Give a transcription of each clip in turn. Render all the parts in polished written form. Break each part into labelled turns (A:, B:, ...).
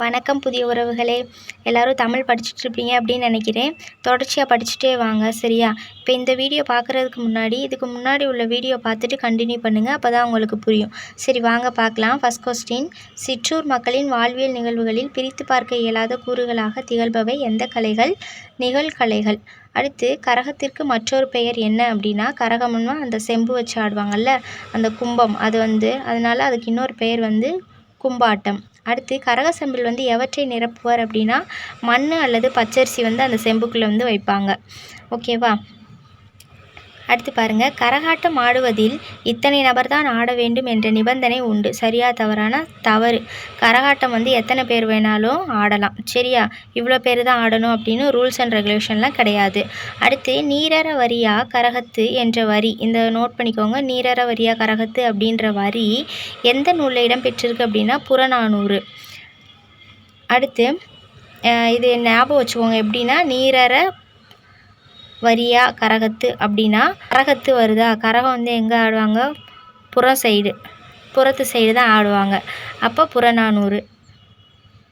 A: வணக்கம் புதிய உறவுகளே. எல்லோரும் தமிழ் படிச்சுட்ருப்பீங்க அப்படின்னு நினைக்கிறேன். தொடர்ச்சியாக படிச்சுட்டே வாங்க, சரியா? இப்போ இந்த வீடியோ பார்க்குறதுக்கு முன்னாடி இதுக்கு முன்னாடி உள்ள வீடியோ பார்த்துட்டு கண்டினியூ பண்ணுங்கள், அப்போ தான் உங்களுக்கு புரியும். சரி, வாங்க பார்க்கலாம். ஃபஸ்ட் கொஸ்டின், சிற்றூர் மக்களின் வாழ்வியல் நிகழ்வுகளில் பிரித்து பார்க்க இயலாத கூறுகளாக திகழ்பவை எந்த கலைகள்? நிகழ்கலைகள். அடுத்து, கரகத்திற்கு மற்றொரு பெயர் என்ன அப்படின்னா, கரகம்னா அந்த செம்பு வச்சு ஆடுவாங்கள்ல, அந்த கும்பம், அது அதனால் அதுக்கு இன்னொரு பெயர் கும்பாட்டம். அடுத்து, கரக செம்பில் எவற்றை நிரப்புவார் அப்படின்னா, மண் அல்லது பச்சரிசி அந்த செம்புக்குள்ளே வைப்பாங்க. ஓகேவா? அடுத்து பாருங்கள், கரகாட்டம் ஆடுவதில் இத்தனை நபர் தான் ஆட வேண்டும் என்ற நிபந்தனை உண்டு. சரியா தவறான? தவறு. கரகாட்டம் எத்தனை பேர் வேணாலும் ஆடலாம், சரியா? இவ்வளோ பேர் தான் ஆடணும் அப்படின்னு ரூல்ஸ் அண்ட் ரெகுலேஷன்லாம் கிடையாது. அடுத்து, நீரற வரியா கரகத்து என்ற வரி, இந்த நோட் பண்ணிக்கோங்க. நீரற வரியா கரகத்து அப்படின்ற வரி எந்த நூலில் இடம்பெற்றிருக்கு அப்படின்னா, புறநானூறு. அடுத்து, இது ஞாபகம் வச்சுக்கோங்க. எப்படின்னா, நீரற வரியா கரகத்து அப்படின்னா, கரகத்து வருதா, கரகம் எங்கே ஆடுவாங்க? புறத்து சைடு தான் ஆடுவாங்க. அப்போ புறநானூறு.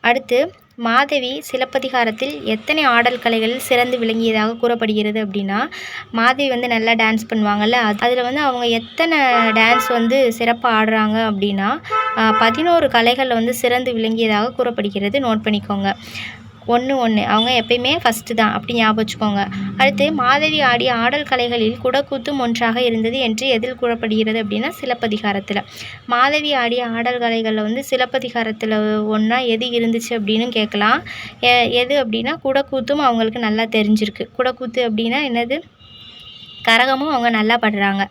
A: அடுத்து, மாதவி சிலப்பதிகாரத்தில் எத்தனை ஆடல் கலைகளில் சிறந்து விளங்கியதாக கூறப்படுகிறது அப்படின்னா, மாதவி நல்லா டான்ஸ் பண்ணுவாங்கள்ல, அதில் அவங்க எத்தனை டான்ஸ் சிறப்பாக ஆடுறாங்க அப்படின்னா 11 கலைகளில் சிறந்து விளங்கியதாக கூறப்படுகிறது. நோட் பண்ணிக்கோங்க. 1 அவங்க எப்பயுமே ஃபஸ்ட்டு தான், அப்படி ஞாபகம் வச்சுக்கோங்க. அடுத்து, மாதவி ஆடிய ஆடல் கலைகளில் குடக்கூத்தும் ஒன்றாக இருந்தது என்று எதில் கூறப்படுகிறது அப்படின்னா, சிலப்பதிகாரத்தில். மாதவி ஆடிய ஆடல் கலைகளில் சிலப்பதிகாரத்தில் ஒன்றா எது இருந்துச்சு அப்படின்னு கேட்கலாம். எது அப்படின்னா, குடக்கூத்தும் அவங்களுக்கு நல்லா தெரிஞ்சிருக்கு. குடக்கூத்து அப்படின்னா என்னது? கரகமும் அவங்க நல்லா படுறாங்க,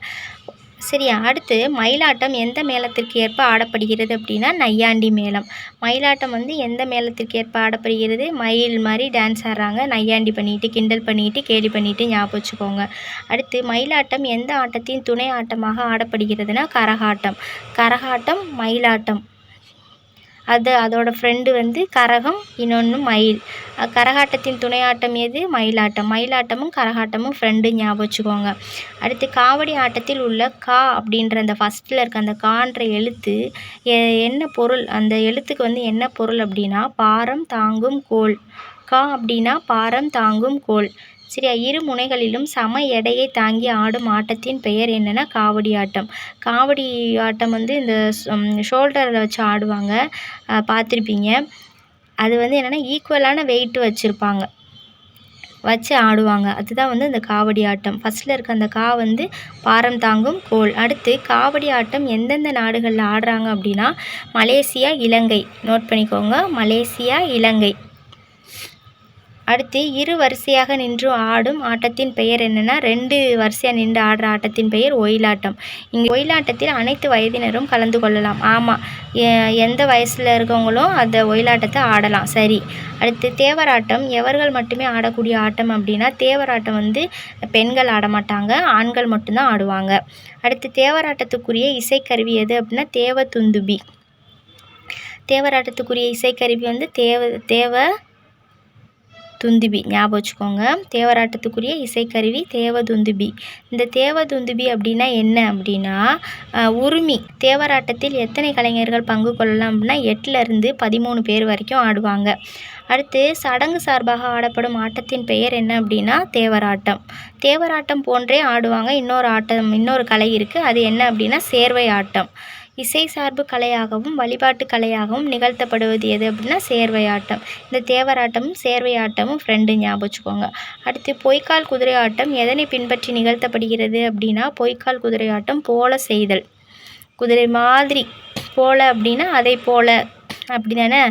A: சரியா? அடுத்து, மயிலாட்டம் எந்த மேளத்திற்கு ஏற்ப ஆடப்படுகிறது அப்படின்னா, நையாண்டி மேளம். மயிலாட்டம் எந்த மேளத்திற்கு ஏற்ப ஆடப்படுகிறது? மயில் மாதிரி டான்ஸ் ஆடுறாங்க, நையாண்டி பண்ணிட்டு, கிண்டல் பண்ணிட்டு, கேலி பண்ணிட்டு, ஞாபகம் வச்சுக்கோங்க. அடுத்து, மயிலாட்டம் எந்த ஆட்டத்தின் துணை ஆட்டமாக ஆடப்படுகிறதுனா, கரகாட்டம். கரகாட்டம், மயிலாட்டம், அதோட ஃப்ரெண்டு கரகம், இன்னொன்று மயில். கரகாட்டத்தின் துணையாட்டம் எது? மயிலாட்டம். மயிலாட்டமும் கரகாட்டமும் ஃப்ரெண்டு, ஞாபகம் வச்சுக்கோங்க. அடுத்து, காவடி ஆட்டத்தில் உள்ள கா அப்படின்ற அந்த ஃபஸ்ட்டில் இருக்க அந்த கான்ற எழுத்து என்ன பொருள்? அந்த எழுத்துக்கு என்ன பொருள் அப்படின்னா, பாரம் தாங்கும் கோல். கா அப்படின்னா பாரம் தாங்கும் கோல், சரியா? இரு முனைகளிலும் சம எடையை தாங்கி ஆடும் ஆட்டத்தின் பெயர் என்னென்னா, காவடி ஆட்டம். காவடி ஆட்டம் இந்த ஷோல்டரில் வச்சு ஆடுவாங்க, பார்த்துருப்பீங்க. அது என்னென்னா, ஈக்குவலான வெயிட் வச்சு ஆடுவாங்க. அதுதான் இந்த காவடி ஆட்டம். ஃபஸ்ட்டில் இருக்க அந்த கா பாரம் தாங்கும் கோல். அடுத்து, காவடி ஆட்டம் எந்தெந்த நாடுகளில் ஆடுறாங்க அப்படின்னா, மலேசியா, இலங்கை. நோட் பண்ணிக்கோங்க, மலேசியா, இலங்கை. அடுத்து, இரு வரிசையாக நின்று ஆடும் ஆட்டத்தின் பெயர் என்னென்னா, 2 வரிசையாக நின்று ஆடுற ஆட்டத்தின் பெயர் ஒயிலாட்டம். இங்கே ஒயிலாட்டத்தில் அனைத்து வயதினரும் கலந்து கொள்ளலாம். ஆமாம், எந்த வயசில் இருக்கவங்களும் அந்த ஒயிலாட்டத்தை ஆடலாம், சரி. அடுத்து, தேவராட்டம் எவர்கள் மட்டுமே ஆடக்கூடிய ஆட்டம் அப்படின்னா, தேவராட்டம் பெண்கள் ஆட மாட்டாங்க, ஆண்கள் மட்டும்தான் ஆடுவாங்க. அடுத்து, தேவராட்டத்துக்குரிய இசைக்கருவி எது அப்படின்னா, தேவதுந்துபி. தேவராட்டத்துக்குரிய இசைக்கருவி தேவ துந்துபி, ஞாபகம் வச்சுக்கோங்க. தேவராட்டத்துக்குரிய இசைக்கருவி தேவதுந்துபி. இந்த தேவதுந்துபி அப்படின்னா என்ன அப்படின்னா, உரிமை. தேவராட்டத்தில் எத்தனை கலைஞர்கள் பங்கு கொள்ளலாம் அப்படின்னா, 8லேருந்து 13 பேர் வரைக்கும் ஆடுவாங்க. அடுத்து, சடங்கு சார்பாக ஆடப்படும் ஆட்டத்தின் பெயர் என்ன அப்படின்னா, தேவராட்டம். தேவராட்டம் போன்றே ஆடுவாங்க இன்னொரு கலை இருக்குது, அது என்ன அப்படின்னா, சேர்வை ஆட்டம். இசை சார்பு கலையாகவும் வழிபாட்டு கலையாகவும் நிகழ்த்தப்படுவது எது அப்படின்னா, சேர்வையாட்டம். இந்த தேவராட்டமும் சேர்வையாட்டமும் ஃப்ரெண்டு, ஞாபகம் வச்சுக்கோங்க. அடுத்து, பொய்க்கால் குதிரை ஆட்டம் எதனை பின்பற்றி நிகழ்த்தப்படுகிறது அப்படின்னா, பொய்க்கால் குதிரை ஆட்டம் போல செய்தல். குதிரை மாதிரி, போல அப்படின்னா அதை போல, அப்படி தானே?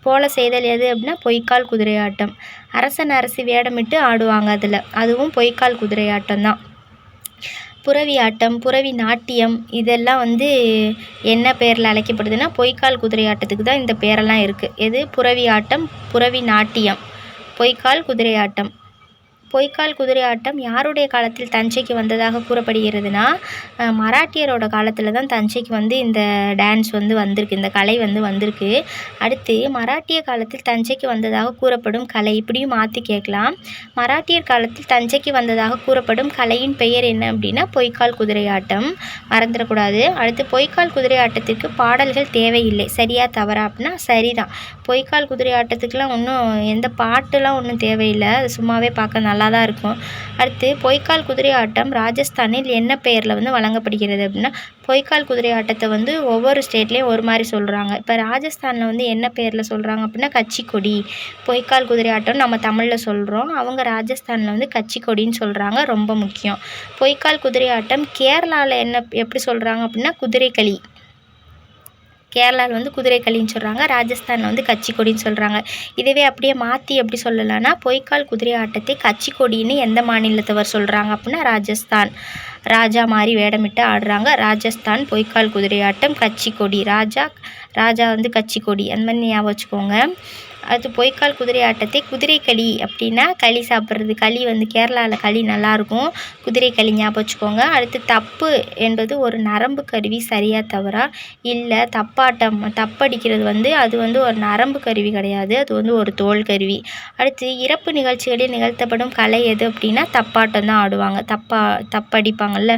A: போல செய்தல் எது அப்படின்னா, பொய்க்கால் குதிரை ஆட்டம். அரசன் அரசி வேடமிட்டு ஆடுவாங்க அதுவும் பொய்க்கால் குதிரை ஆட்டம் தான். புரவி ஆட்டம், புரவி நாட்டியம், இதெல்லாம் என்ன பேரில் அழைக்கப்படுதுன்னா, பொய்க்கால் குதிரை ஆட்டத்துக்கு தான் இந்த பேரெல்லாம் இருக்குது. எது? புரவி ஆட்டம், புரவி நாட்டியம், பொய்க்கால் குதிரை ஆட்டம். பொய்க்கால் குதிரை ஆட்டம் யாருடைய காலத்தில் தஞ்சைக்கு வந்ததாக கூறப்படுகிறதுனா மராட்டியரோட காலத்தில் தான் தஞ்சைக்கு வந்து இந்த டான்ஸ் வந்து வந்திருக்கு, இந்த கலை வந்து வந்திருக்கு. அடுத்து மராட்டிய காலத்தில் தஞ்சைக்கு வந்ததாக கூறப்படும் கலை, இப்படியும் மாற்றி கேட்கலாம். மராட்டியர் காலத்தில் தஞ்சைக்கு வந்ததாக கூறப்படும் கலையின் பெயர் என்ன அப்படின்னா பொய்க்கால் குதிரை ஆட்டம், மறந்துடக்கூடாது. அடுத்து பொய்க்கால் குதிரை ஆட்டத்திற்கு பாடல்கள் தேவையில்லை, சரியா தவறா அப்படின்னா சரிதான். பொய்க்கால் குதிரை ஆட்டத்துக்குலாம் ஒன்றும் எந்த பாட்டுலாம் ஒன்றும் தேவையில்லை, அது சும்மாவே பார்க்க நல்லா தான் இருக்கும். அடுத்து பொய்க்கால் குதிரை ஆட்டம் ராஜஸ்தானில் என்ன பெயரில் வந்து வழங்கப்படுகிறது அப்படின்னா பொய்க்கால் குதிரை ஆட்டத்தை வந்து ஒவ்வொரு ஸ்டேட்லேயும் ஒரு மாதிரி சொல்கிறாங்க. இப்போ ராஜஸ்தானில் வந்து என்ன பெயரில் சொல்கிறாங்க அப்படின்னா கச்சிக்கொடி. பொய்க்கால் குதிரை ஆட்டம் நம்ம தமிழில் சொல்கிறோம், அவங்க ராஜஸ்தானில் வந்து கச்சிக்கொடின்னு சொல்கிறாங்க, ரொம்ப முக்கியம். பொய்க்கால் குதிரை ஆட்டம் கேரளாவில் எப்படி சொல்கிறாங்க அப்படின்னா குதிரைக்களி. கேரளாவில் வந்து குதிரைக்களின்னு சொல்கிறாங்க, ராஜஸ்தானில் வந்து கச்சிக்கொடின்னு சொல்கிறாங்க. இதுவே அப்படியே மாற்றி எப்படி சொல்லலாம்னா பொய்க்கால் குதிரை ஆட்டத்தை கச்சிக்கொடின்னு எந்த மாநிலத்தவர் சொல்கிறாங்க அப்படின்னா ராஜஸ்தான். ராஜா மாதிரி வேடமிட்டு ஆடுறாங்க, ராஜஸ்தான் பொய்க்கால் குதிரை ஆட்டம் கச்சிக்கொடி. ராஜா வந்து கச்சிக்கொடி, அந்த மாதிரி ஞாபகம் வச்சுக்கோங்க. அது பொய்க்கால் குதிரை ஆட்டத்தை குதிரைக்களி அப்படின்னா களி சாப்பிட்றது, களி வந்து கேரளாவில் களி நல்லாயிருக்கும், குதிரைக்களி ஞாபகம் வச்சுக்கோங்க. அடுத்து தப்பு என்பது ஒரு நரம்பு கருவி, சரியா தவறா? இல்லை, தப்பாட்டம், தப்படிக்கிறது வந்து அது வந்து ஒரு நரம்பு கருவி கிடையாது, அது வந்து ஒரு தோல் கருவி. அடுத்து இறப்பு நிகழ்ச்சிகளில் நிகழ்த்தப்படும் கலை எது அப்படின்னா தப்பாட்டம் தான் ஆடுவாங்க, தப்படிப்பாங்கள்ல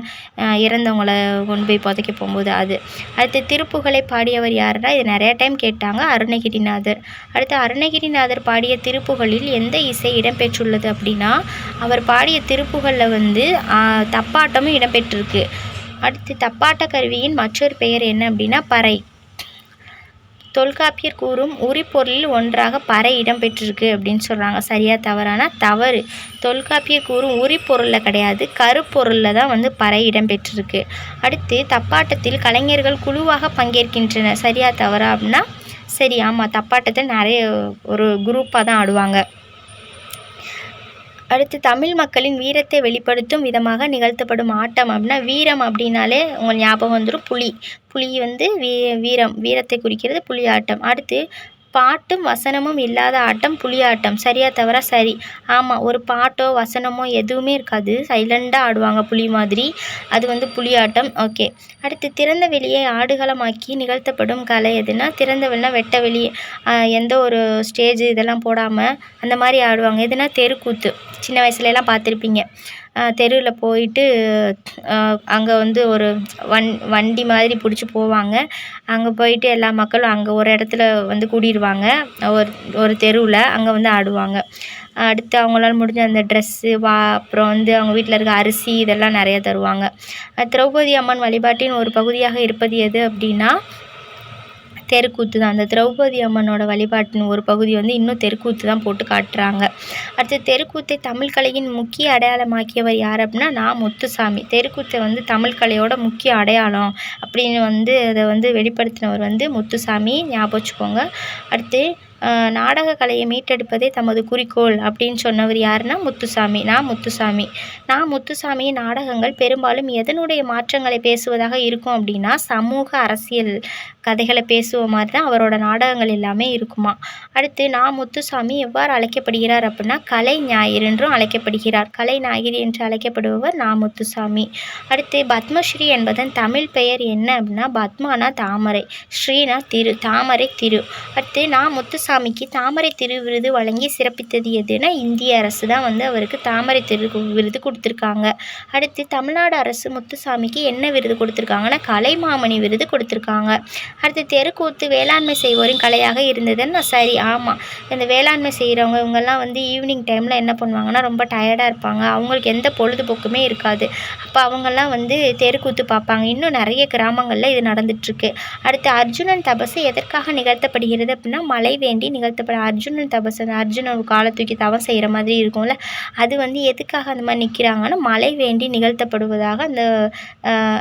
A: இறந்தவங்களை கொண்டு போய் புதைக்க போகும்போது அது. அடுத்து திருப்புகழை பாடியவர் யாருன்னா இது நிறைய டைம் கேட்டாங்க, அருணகிரிநாதர். அடுத்து அருணகிரிநாதர் பாடிய திருப்புகழில் எந்த இசை இடம்பெற்றுள்ளது அப்படின்னா அவர் பாடிய திருப்புகழில் வந்து தப்பாட்டமும் இடம்பெற்றிருக்கு. அடுத்து தப்பாட்ட கருவியின் மற்றொரு பெயர் என்ன அப்படின்னா பறை. தொல்காப்பியர் கூறும் உரிப்பொருளில் ஒன்றாக பறை இடம்பெற்றிருக்கு அப்படின்னு சொல்கிறாங்க, சரியா தவறானா தவறு. தொல்காப்பியர் கூறும் உரிப்பொருளில் கிடையாது, கருப்பொருளில் தான் வந்து பறை இடம்பெற்றிருக்கு. அடுத்து தப்பாட்டத்தில் கலைஞர்கள் குழுவாக பங்கேற்கின்றனர், சரியா தவறா அப்படின்னா சரி, ஆமாம், தப்பாட்டத்தில் நிறைய ஒரு குரூப்பாக தான் ஆடுவாங்க. அடுத்து தமிழ் மக்களின் வீரத்தை வெளிப்படுத்தும் விதமாக நிகழ்த்தப்படும் ஆட்டம் அப்படின்னா வீரம் அப்படின்னாலே உங்களுக்கு ஞாபகம் வந்துடும் புலி வந்து வீரத்தை குறிக்கிறது புலி ஆட்டம். அடுத்து பாட்டும் வசனமும் இல்லாத ஆட்டம் புலியாட்டம், சரியா தவறா? சரி, ஆமாம், ஒரு பாட்டோ வசனமோ எதுவுமே இருக்காது, சைலண்டாக ஆடுவாங்க புலி மாதிரி, அது வந்து புலியாட்டம். ஓகே. அடுத்து திறந்த வெளியை ஆடுகளமாக்கி நிகழ்த்தப்படும் கலை எதுனா திறந்த வெளினா வெட்ட வெளி, எந்த ஒரு ஸ்டேஜ் இதெல்லாம் போடாமல் அந்த மாதிரி ஆடுவாங்க. எதுனா தெருக்கூத்து, சின்ன வயசுலலாம் பார்த்துருப்பீங்க, தெருவில் போயிட்டு அங்கே வந்து ஒரு வண்டி மாதிரி பிடிச்சி போவாங்க, அங்கே போயிட்டு எல்லா மக்களும் அங்கே ஒரு இடத்துல வந்து கூடிடுவாங்க, ஒரு தெருவில் அங்கே வந்து ஆடுவாங்க. அடுத்து அவங்களால முடிஞ்ச அந்த ட்ரெஸ்ஸு அப்புறம் வந்து அவங்க வீட்டில் இருக்க அரிசி இதெல்லாம் நிறைய தருவாங்க. திரௌபதி அம்மன் வழிபாட்டின் ஒரு பகுதியாக இருப்பது எது அப்படின்னா தெருக்கூத்து தான். அந்த திரௌபதி அம்மனோட வழிபாட்டின் ஒரு பகுதி வந்து இன்னும் தெருக்கூத்து தான் போட்டு காட்டுறாங்க. அடுத்து தெருக்கூத்தை தமிழ் கலையின் முக்கிய அடையாளமாக்கியவர் யார் அப்படின்னா நான் முத்துசாமி. தெருக்கூத்தை வந்து தமிழ் கலையோட முக்கிய அடையாளம் அப்படின்னு வந்து அதை வந்து வெளிப்படுத்தினவர் வந்து முத்துசாமி, ஞாபகம் வச்சுக்கோங்க. அடுத்து நாடக கலையை மீட்டெடுப்பதே தமது குறிக்கோள் அப்படின்னு சொன்னவர் யாருன்னா முத்துசாமி. நான் முத்துசாமியின் நாடகங்கள் பெரும்பாலும் எதனுடைய மாற்றங்களை பேசுவதாக இருக்கும் அப்படின்னா சமூக அரசியல் கதைகளை பேசுவ மாதிரி தான் அவரோட நாடகங்கள் எல்லாமே இருக்குமா. அடுத்து நான் முத்துசாமி எவ்வாறு அழைக்கப்படுகிறார் அப்படின்னா கலை ஞாயிறு என்றும் அழைக்கப்படுகிறார். கலை ஞாயிறு என்று அழைக்கப்படுபவர் நான் முத்துசாமி. அடுத்து பத்மஸ்ரீ என்பதன் தமிழ் பெயர் என்ன அப்படின்னா பத்மானா தாமரை, ஸ்ரீனா திரு, தாமரை திரு. அடுத்து நான் முத்துசாமிக்கு தாமரை திரு விருது வழங்கி சிறப்பித்தது எதுனா இந்திய அரசு தான் வந்து அவருக்கு தாமரை திரு விருது கொடுத்துருக்காங்க. அடுத்து தமிழ்நாடு அரசு முத்துசாமிக்கு என்ன விருது கொடுத்துருக்காங்கன்னா கலைமாமணி விருது கொடுத்துருக்காங்க. அடுத்து தெருக்கூத்து வேளாண்மை செய்வோரின் கலையாக இருந்ததுன்னு சரி, ஆமாம். இந்த வேளாண்மை செய்கிறவங்க இவங்கெல்லாம் வந்து ஈவினிங் டைமில் என்ன பண்ணுவாங்கன்னா ரொம்ப டயர்டாக இருப்பாங்க, அவங்களுக்கு எந்த பொழுதுபோக்குமே இருக்காது, அப்போ அவங்கெல்லாம் வந்து தெருக்கூத்து பார்ப்பாங்க. இன்னும் நிறைய கிராமங்களில் இது நடந்துகிட்ருக்கு. அடுத்து அர்ஜுனன் தபசு எதற்காக நிகழ்த்தப்படுகிறது அப்படின்னா மழை வேண்டி நிகழ்த்தப்படும். அர்ஜுனன் தபசு, அந்த அர்ஜுனன் காலை தூக்கி தவம் செய்கிற மாதிரி இருக்கும்ல, அது வந்து எதுக்காக அந்த மாதிரி நிற்கிறாங்கன்னா மழை வேண்டி நிகழ்த்தப்படுவதாக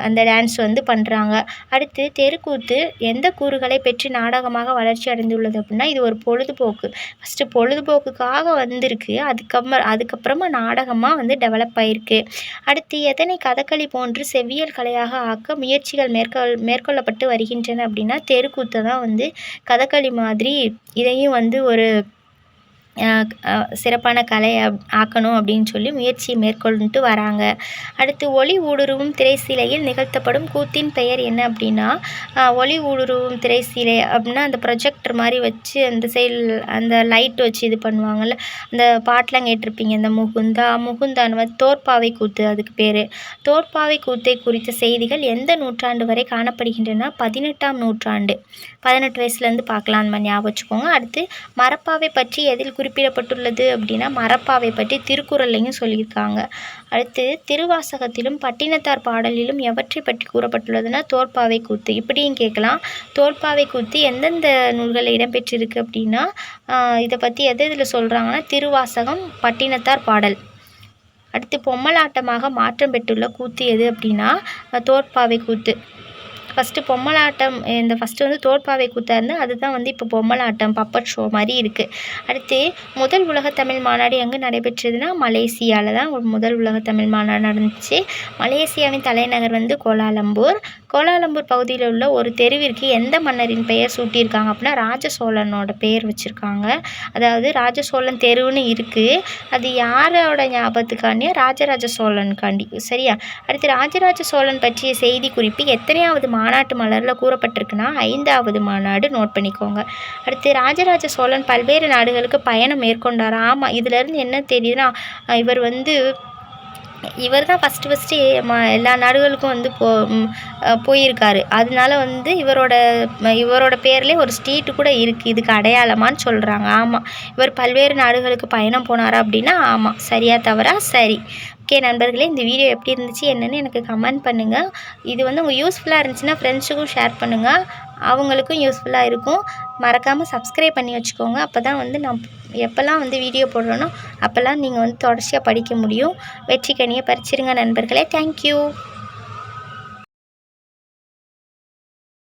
A: அந்த டான்ஸ் வந்து பண்ணுறாங்க. அடுத்து தெருக்கூத்து எந்த கூறுகளை பெற்று நாடகமாக வளர்ச்சி அடைந்துள்ளது அப்படின்னா இது ஒரு பொழுதுபோக்கு. ஃபஸ்ட்டு பொழுதுபோக்குக்காக வந்திருக்கு, அதுக்கப்புறமா நாடகமாக வந்து டெவலப் ஆகிருக்கு. அடுத்து எதனை கதகளி போன்று செவ்வியல் கலையாக ஆக்க முயற்சிகள் மேற்கொள்ளப்பட்டு வருகின்றன அப்படின்னா தெருக்கூத்தை தான் வந்து கதகளி மாதிரி இதையும் வந்து ஒரு சிறப்பான கலை ஆக்கணும் அப்படின்னு சொல்லி முயற்சி மேற்கொண்டுட்டு வராங்க. அடுத்து ஒளி ஊடுருவும் திரைசீலையில் நிகழ்த்தப்படும் கூத்தின் பெயர் என்ன அப்படின்னா, ஒளி ஊடுருவும் திரைசீலை அப்படின்னா அந்த ப்ரொஜெக்டர் மாதிரி வச்சு அந்த சைடில் அந்த லைட் வச்சு இது பண்ணுவாங்கள்ல, அந்த பாட்டெலாம் கேட்டிருப்பீங்க. இந்த முகுந்தான்னு வந்து தோற்பாவை கூத்து அதுக்கு பேர். தோற்பாவை கூத்தை குறித்த செய்திகள் எந்த நூற்றாண்டு வரை காணப்படுகின்றன? 18ஆம் நூற்றாண்டு. 18 வயசுலேருந்து பார்க்கலாம், அந்த மாதிரி ஞாபகம் வச்சுக்கோங்க. அடுத்து மரப்பாவை பற்றி எதில் குறிப்பிடப்பட்டுள்ளது அப்படின்னா, மரப்பாவை பற்றி திருக்குறள்லையும் சொல்லியிருக்காங்க. அடுத்து திருவாசகத்திலும் பட்டினத்தார் பாடலிலும் எவற்றை பற்றி கூறப்பட்டுள்ளதுன்னா தோற்பாவை கூத்து. இப்படியும் கேட்கலாம். தோற்பாவை கூத்து எந்தெந்த நூல்களில் இடம்பெற்றிருக்கு அப்படின்னா, இதை பற்றி இதில் சொல்கிறாங்கன்னா திருவாசகம், பட்டினத்தார் பாடல். அடுத்து பொம்மலாட்டமாக மாற்றம் பெற்றுள்ள கூத்து எது அப்படின்னா தோற்பாவை கூத்து. ஃபஸ்ட்டு பொம்மலாட்டம் ஃபஸ்ட்டு வந்து தோற்பாவை கூத்தாக இருந்தால் அதுதான் வந்து இப்போ பொம்மலாட்டம் பப்பட் ஷோ மாதிரி இருக்குது. அடுத்து முதல் உலகத்தமிழ் மாநாடு எங்கே நடைபெற்றதுன்னா மலேசியாவில் தான் முதல் உலகத்தமிழ் மாநாடு நடந்துச்சு. மலேசியாவின் தலைநகர் வந்து கோலாலம்பூர். கோலாலம்பூர் பகுதியில் உள்ள ஒரு தெருவிற்கு எந்த மன்னரின் பெயர் சூட்டியிருக்காங்க அப்படின்னா ராஜசோழனோட பெயர் வச்சுருக்காங்க. அதாவது ராஜசோழன் தெருவுன்னு இருக்குது. அது யாரோட ஞாபகத்துக்காண்டியா? ராஜராஜ சோழனுக்காண்டி. சரியா? அடுத்து ராஜராஜ சோழன் பற்றிய செய்தி குறிப்பு எத்தனையாவது மாநாட்டு மலரில் கூறப்பட்டிருக்குன்னா 5வது மாநாடு. நோட் பண்ணிக்கோங்க. அடுத்து ராஜராஜ சோழன் பல்வேறு நாடுகளுக்கு பயணம் மேற்கொண்டார். ஆமாம், இதிலேருந்து என்ன தெரியுதுன்னா இவர் தான் ஃபஸ்ட்டு எல்லா நாடுகளுக்கும் வந்து போயிருக்காரு. அதனால வந்து இவரோட பேர்லேயே ஒரு ஸ்ட்ரீட்டு கூட இருக்குது இதுக்கு அடையாளமானு சொல்கிறாங்க. ஆமாம், இவர் பல்வேறு நாடுகளுக்கு பயணம் போனாரா அப்படின்னா ஆமாம். சரியா தவறா? சரி. ஓகே நண்பர்களே, இந்த வீடியோ எப்படி இருந்துச்சு என்னென்னு எனக்கு கமெண்ட் பண்ணுங்கள். இது வந்து உங்களுக்கு யூஸ்ஃபுல்லாக இருந்துச்சுன்னா ஃப்ரெண்ட்ஸுக்கும் ஷேர் பண்ணுங்கள், அவங்களுக்கும் யூஸ்ஃபுல்லாக இருக்கும். மறக்காமல் சப்ஸ்கிரைப் பண்ணி வச்சுக்கோங்க. அப்போ தான் வந்து நான் எப்போல்லாம் வந்து வீடியோ போடுறேனோ அப்போல்லாம் நீங்கள் வந்து தொடர்ச்சியாக படிக்க முடியும். வெற்றிக்கனியை பறிச்சிருங்க நண்பர்களே. தேங்க்யூ.